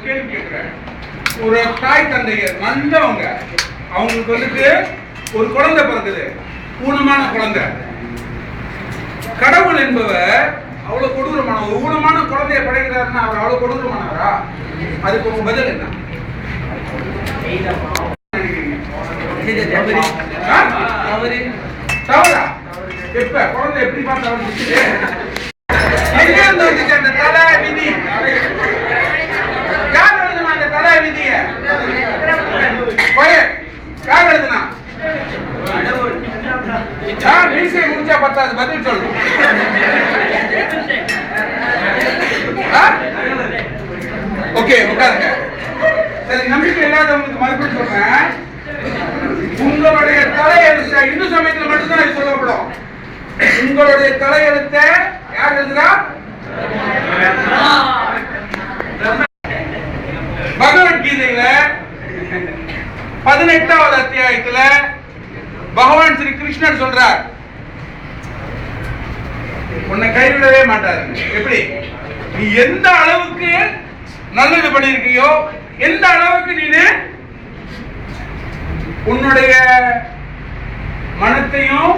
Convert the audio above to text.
கேள்வி கேட்கிறேன். ஒரு தாய் தந்தையர் நல்லவங்க, அவங்களுக்கு வந்துட்டு ஒரு குழந்தை பிறகுது, ஊனமான குழந்தை. கடவுள் என்பவர் அவ்வளவு கொடூரமான ஒரு ஊனமான குழந்தைய படைக்கிறாருன்னா அவர் அவ்வளவு கொடூரமானவரா? அதுக்கு உங்க பதில் என்ன? தவறா? எப்ப குழந்தை எப்படி பார்த்தா எங்க இருந்து வந்துச்சு அந்த தலை விதி? யார் எழுதுனா அந்த தலை விதிய? யார் எழுதுனா? யார் மீசை முடிச்சா பத்தாது, பதில் சொல்லு. ஓகே, உட்காருங்க. சரி, நம்பிக்கை இல்லாதவங்களுக்கு மறுபடியும் சொல்றேன். உங்களுடைய தலையெழுத்த இந்து சமயத்தில் மட்டும்தான் இது சொல்லப்படும். உங்களுடைய தலையெழுத்த யார் எழுதுறா? பகவத்கீதையில 18வது அத்தியாயத்துல பகவான் ஸ்ரீ கிருஷ்ணர் சொல்றார், உன்னை கைவிடவே மாட்டாரு. எப்படி? நீ எந்த அளவுக்கு நல்லது பண்ணிருக்கியோ, எந்த அளவுக்கு நீ உன்னுடைய மனத்தையும்